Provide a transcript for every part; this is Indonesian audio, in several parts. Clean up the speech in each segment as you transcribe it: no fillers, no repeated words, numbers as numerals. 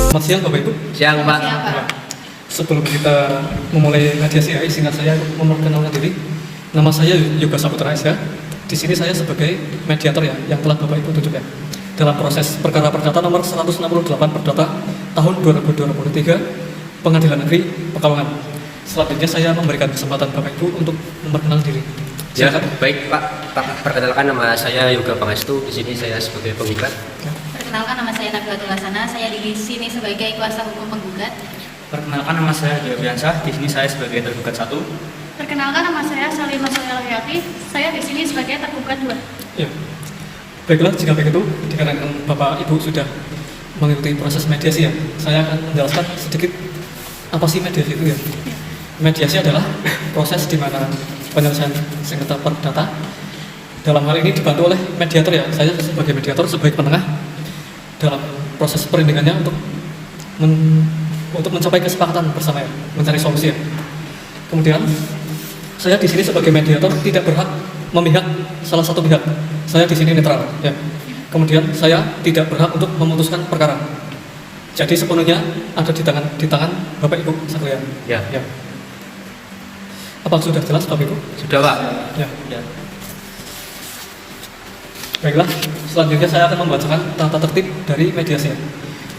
Selamat siang Bapak Ibu. Siang Pak. Siang, Pak. Sebelum kita memulai mediasi AI, singkat saya memperkenalkan diri. Nama saya Yoga Saputra SH. Di sini saya sebagai mediator ya, yang telah Bapak Ibu tunjukkan dalam proses perkara perdata nomor 168 perdata tahun 2023 Pengadilan Negeri Pekalongan. Selanjutnya saya memberikan kesempatan Bapak Ibu untuk memperkenalkan diri. Ya, Silakan. baik Pak. Perkenalkan nama saya Yoga Pangestu. Di sini saya sebagai penggugat. Perkenalkan nama saya Nabila Lasana. Saya di sini sebagai kuasa hukum penggugat. Perkenalkan nama saya Dewa Biansah. Di sini saya sebagai tergugat 1. Perkenalkan nama saya Salimah Soyalhayati. Saya di sini sebagai tergugat 2. Ya. Baiklah, jika begitu, dikarenakan Bapak Ibu sudah mengikuti proses mediasi ya, saya akan menjelaskan sedikit apa sih mediasi itu ya. Mediasi adalah proses di mana penyelesaian sengketa perdata dalam hal ini dibantu oleh mediator ya. Saya sebagai mediator sebagai penengah dalam proses perundingannya untuk mencapai kesepakatan bersama ya, mencari solusi ya. Kemudian saya di sini sebagai mediator tidak berhak memihak salah satu pihak. Saya di sini netral ya. Kemudian saya tidak berhak untuk memutuskan perkara. Jadi sepenuhnya ada di tangan Bapak Ibu sekalian. Ya. Ya. Apa sudah jelas Bapak Ibu? Sudah Pak. Ya. Ya. Baiklah, selanjutnya saya akan membacakan tata tertib dari mediasi.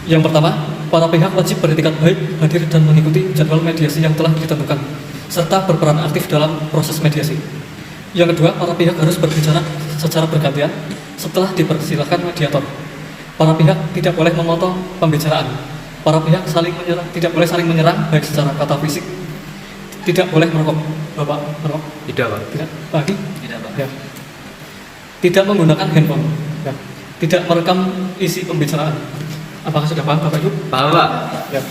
Yang pertama, para pihak wajib beretikat baik, hadir dan mengikuti jadwal mediasi yang telah ditentukan, serta berperan aktif dalam proses mediasi. Yang kedua, para pihak harus berbicara secara bergantian setelah dipersilahkan mediator. Para pihak tidak boleh memotong pembicaraan. Para pihak tidak boleh saling menyerang baik secara kata fisik. Tidak boleh merokok. Bapak merokok? Tidak Pak. Tidak. Lagi? Tidak Pak. Ya. Tidak menggunakan handphone. Ya. Tidak merekam isi pembicaraan. Apakah sudah paham Bapak Ibu? Paham Pak? Ya.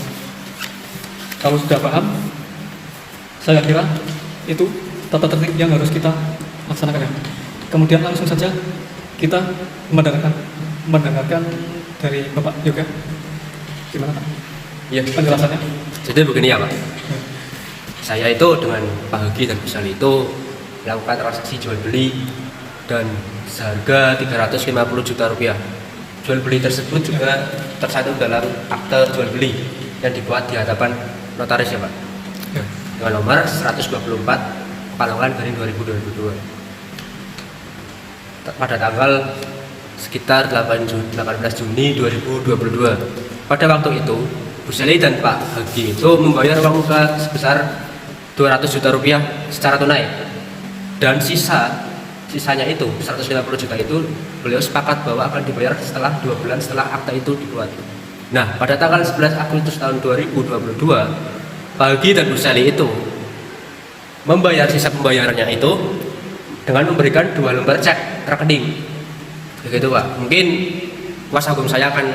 Kalau sudah paham, saya kira itu tata tertib yang harus kita laksanakan ya. Kemudian langsung saja kita mendengarkan dari Bapak Yoga. Gimana Pak? Ya. Penjelasannya? Jadi begini ya Pak. Saya itu dengan Pak Hagi dan Bu Sali itu melakukan transaksi jual beli dan seharga 350 juta rupiah. Jual beli tersebut juga tercantum dalam akte jual beli yang dibuat di hadapan notaris ya Pak. Ya. Dengan nomor 124 Pekalongan garing 2022 pada tanggal sekitar 18 Juni 2022. Pada waktu itu Bu Sally dan Pak Hagi itu membayar uang muka sebesar 200 juta rupiah secara tunai, dan sisanya itu 150 juta itu beliau sepakat bahwa akan dibayar setelah 2 bulan setelah akta itu dibuat. Nah, pada tanggal 11 Agustus tahun 2022 Pak Hagi dan Bu Sally itu membayar sisa pembayarannya itu dengan memberikan 2 lembar cek rekening. Begitu Pak. Mungkin kuasa hukum saya akan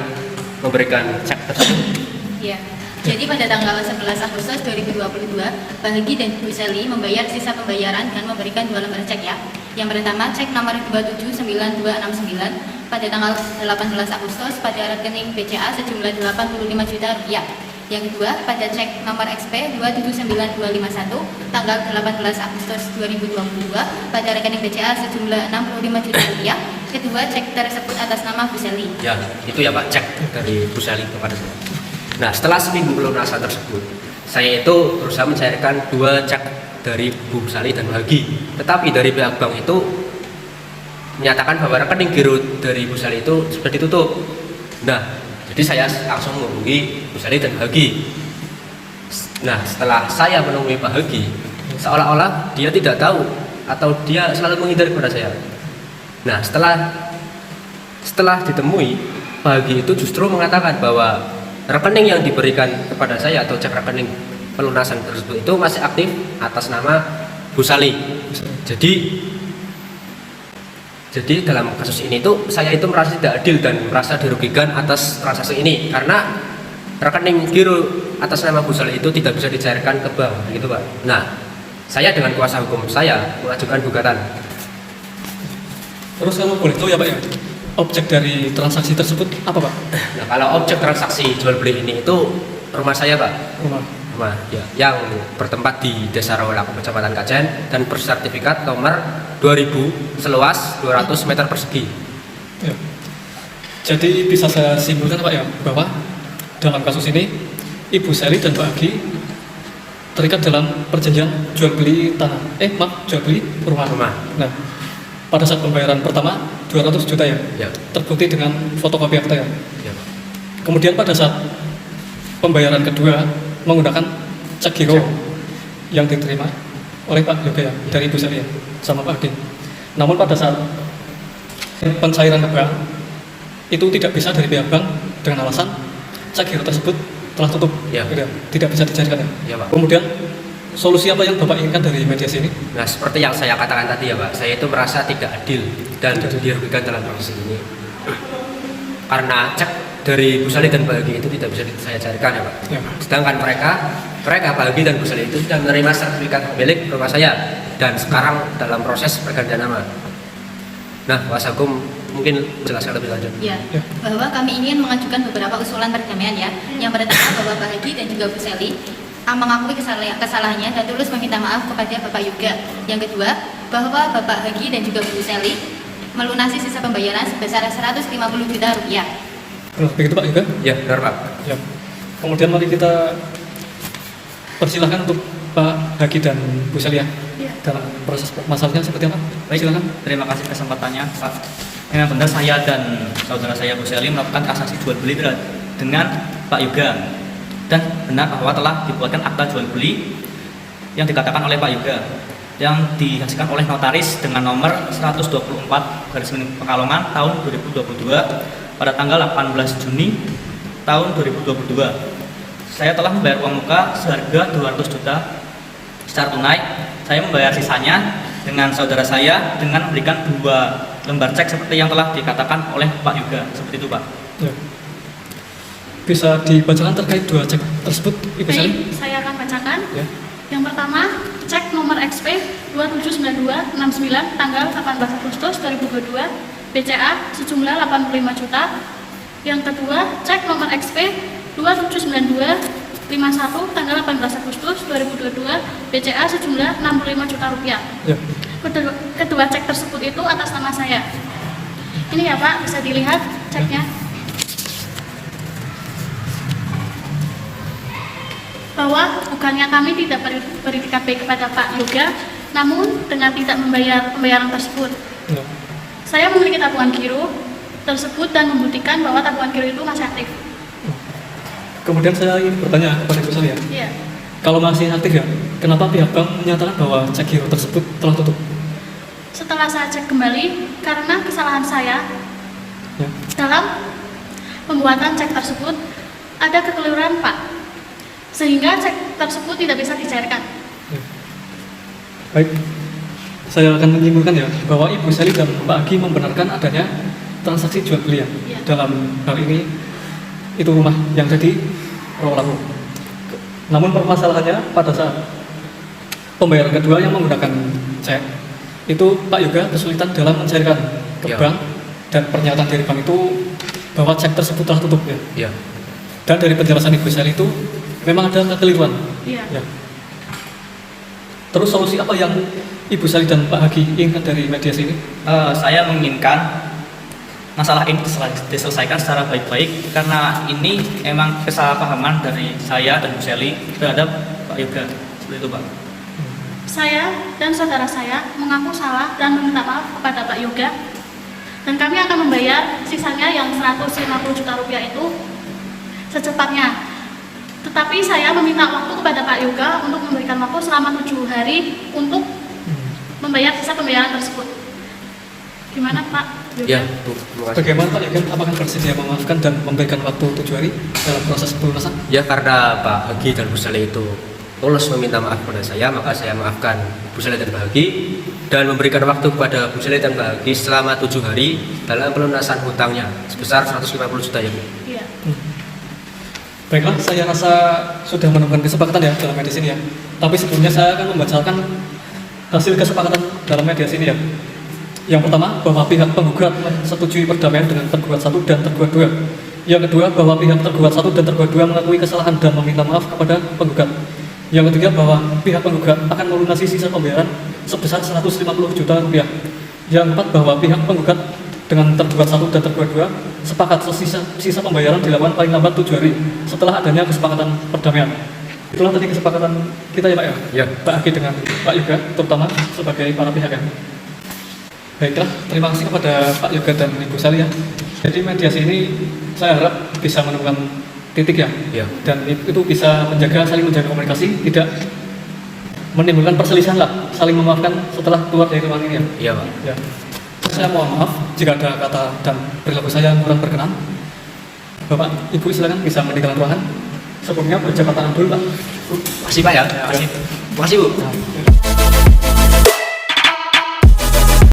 memberikan cek tersebut. Ya. Jadi pada tanggal 11 Agustus 2022, Pak Hagi dan Bu Sally membayar sisa pembayaran dengan memberikan 2 lembar cek ya. Yang pertama cek nomor 279269 pada tanggal 18 Agustus pada rekening BCA sejumlah 85 juta rupiah. Yang kedua, pada cek nomor XP 279251 tanggal 18 Agustus 2022 pada rekening BCA sejumlah 65 juta rupiah. Kedua, cek tersebut atas nama Bu Sally. Ya, itu ya Pak, cek dari Bu Sally kepada saya. Nah, setelah seminggu pelunasan tersebut, saya itu berusaha mencairkan 2 cek dari Bu Sally dan Bu Hagi. Tetapi dari pihak bank itu menyatakan bahwa rekening giro dari Bu Sally itu sudah ditutup. Nah, jadi saya langsung menghubungi Bu Sally dan Hagi. Nah, setelah saya menemui Pak Hagi, seolah-olah dia tidak tahu atau dia selalu menghindar kepada saya. Nah, setelah ditemui, Pak Hagi itu justru mengatakan bahwa rekening yang diberikan kepada saya atau cek rekening pelunasan tersebut itu masih aktif atas nama Bu Sally. Jadi dalam kasus ini tuh saya itu merasa tidak adil dan merasa dirugikan atas transaksi ini karena rekening giro atas nama Bu Sally itu tidak bisa dicairkan ke bank, gitu Pak. Nah, saya dengan kuasa hukum saya mengajukan gugatan. Terus kalau boleh tahu ya Pak ya, objek dari transaksi tersebut apa Pak? Nah, kalau objek transaksi jual beli ini itu rumah saya Pak. Rumah. Ya, yang bertempat di Desa Rawalaku, Kecamatan Kajen, dan bersertifikat nomor 2000 seluas 200 meter persegi. Ya. Jadi bisa saya simpulkan Pak ya, bahwa dalam kasus ini Ibu Sally dan Pak Agi terikat dalam perjanjian jual beli tanah. Jual beli rumah. Nah, pada saat pembayaran pertama 200 juta ya. Ya. Terbukti dengan fotokopi akta ya. Ya. Kemudian pada saat pembayaran kedua menggunakan cek giro yang diterima oleh Pak Yoga ya, dari Ibu Sally ya, sama Pak Agi. Namun pada saat pencairan ke bank itu tidak bisa dari pihak bank dengan alasan cek giro tersebut telah tutup, Ya. tidak bisa dicairkan ya. Ya, Pak. Kemudian solusi apa yang Bapak inginkan dari mediasi ini? Nah, seperti yang saya katakan tadi ya Pak, saya itu merasa tidak adil dan Tidak adil. dirugikan dalam proses ini. Karena cek dari Bu Sally dan Pak Agi itu tidak bisa saya cairkan ya Pak. Ya. Sedangkan mereka Pak Agi dan Bu Sally itu sudah menerima sertifikat milik rumah saya dan sekarang dalam proses pergantian nama. Nah, Wasakum mungkin jelaskan lebih lanjut. Ya, Ya. bahwa kami ingin mengajukan beberapa usulan perdamaian ya. Yang pertama bahwa Pak Hadi dan juga Bu Sally mengakui kesalahannya dan tulus meminta maaf kepada Bapak Yoga. Yang kedua, bahwa Bapak Hadi dan juga Bu Sally melunasi sisa pembayaran sebesar 150 juta rupiah. Begitu Pak Yoga? Ya, benar Pak. Ya. Kemudian mari kita persilahkan untuk Pak Hagi dan Bu Sally ya. Iya. Dalam proses masalahnya seperti apa? Baik, Silakan. terima kasih kesempatannya, Pak. Memang benar saya dan saudara saya Bu Sally melakukan transaksi jual beli dengan Pak Yoga. Dan benar bahwa telah dibuatkan akta jual beli yang dikatakan oleh Pak Yoga yang dihasilkan oleh notaris dengan nomor 124/Pekalongan tahun 2022 pada tanggal 18 Juni tahun 2022. Saya telah membayar uang muka seharga 200 juta secara tunai. Saya membayar sisanya dengan saudara saya dengan memberikan 2 lembar cek seperti yang telah dikatakan oleh Pak Yoga. Seperti itu Pak. Ya. Bisa dibacakan terkait 2 cek tersebut, Ibu Sally? Baik, saya akan bacakan. Ya. Yang pertama, cek nomor XP 279269 tanggal 18 Agustus 2022 BCA sejumlah 85 juta. Yang kedua, cek nomor XP 279251 tanggal 18 Agustus 2022 BCA sejumlah 65 juta rupiah. Ya. Kedua cek tersebut itu atas nama saya. Ini ya Pak, bisa dilihat ceknya. Bahwa bukannya kami tidak beritikat baik kepada Pak Yoga, namun dengan tidak membayar pembayaran tersebut. Ya. Saya memiliki tabungan giro tersebut dan membuktikan bahwa tabungan giro itu masih aktif. Kemudian saya ingin bertanya kepada Ibu Sally ya. Iya. Kalau masih aktif ya, kenapa pihak bank menyatakan bahwa cek giro tersebut telah tutup? Setelah saya cek kembali, karena kesalahan saya Ya. dalam pembuatan cek tersebut ada kekeliruan Pak, sehingga cek tersebut tidak bisa dicairkan. Ya. Baik, saya akan menyimpulkan ya bahwa Ibu Sally dan Pak Agi membenarkan adanya transaksi jual beli ya. Ya. Dalam hal ini itu rumah yang jadi pelaku. Namun permasalahannya pada saat pembayaran kedua yang menggunakan cek itu Pak Yoga kesulitan dalam mencairkan ke Ya. bank dan pernyataan dari bank itu bahwa cek tersebut telah tutup ya. Ya. Dan dari penjelasan Ibu Sally itu memang ada kekeliruan. Iya. Ya. Terus solusi apa yang Ibu Sally dan Pak Hagi inginkan dari mediasi ini? Saya menginginkan masalah ini diselesaikan secara baik-baik karena ini emang kesalahpahaman dari saya dan Bu Sally terhadap Pak Yoga. Seperti itu Pak. Saya dan saudara saya mengaku salah dan meminta maaf kepada Pak Yoga, dan kami akan membayar sisanya yang 150 juta rupiah itu secepatnya. Tetapi saya meminta waktu kepada Pak Yoga untuk memberikan waktu selama 7 hari untuk membayar sisa pembayaran tersebut. Gimana Pak Yoga? Ya, Bu. Terima kasih. Bagaimana Pak Yoga? Apakah bersedia memaafkan dan memberikan waktu 7 hari dalam proses pelunasan? Ya, karena Pak Hagi dan Bu Sally itu tulus meminta maaf kepada saya, maka saya maafkan Bu Sally dan Pak Hagi dan memberikan waktu kepada Bu Sally dan Pak Hagi selama 7 hari dalam pelunasan hutangnya sebesar 150 juta ya Bu. Iya. Baiklah, saya rasa sudah menemukan kesepakatan ya dalam mediasi ini ya. Tapi sebelumnya saya akan membacakan hasil kesepakatan dalam mediasi ini ya. Yang pertama, bahwa pihak penggugat setujui perdamaian dengan tergugat 1 dan tergugat 2. Yang kedua, bahwa pihak tergugat 1 dan tergugat 2 mengakui kesalahan dan meminta maaf kepada penggugat. Yang ketiga, bahwa pihak penggugat akan melunasi sisa pembayaran sebesar 150 juta rupiah. Yang keempat, bahwa pihak penggugat dengan tergugat 1 dan tergugat 2 sepakat sisa pembayaran dilakukan paling lambat 7 hari setelah adanya kesepakatan perdamaian. Itulah tadi kesepakatan kita ya Pak ya? Ya. Pak Aki dengan Pak Yoga, terutama sebagai para pihak ya. Baiklah, terima kasih kepada Pak Yoga dan Ibu Sally ya. Jadi mediasi ini saya harap bisa menemukan titik ya. Ya. Dan itu bisa saling menjaga komunikasi, tidak menimbulkan perselisihan lah, saling memaafkan setelah keluar dari ruangan ini ya. Iya Pak. Ya. Saya mohon maaf jika ada kata dan perilaku saya yang kurang berkenan. Bapak, Ibu silakan bisa meninggalkan ruangan. Sebelumnya berjabat tangan dulu Pak. Makasih Pak ya. Makasih. Makasih Bu. Nah.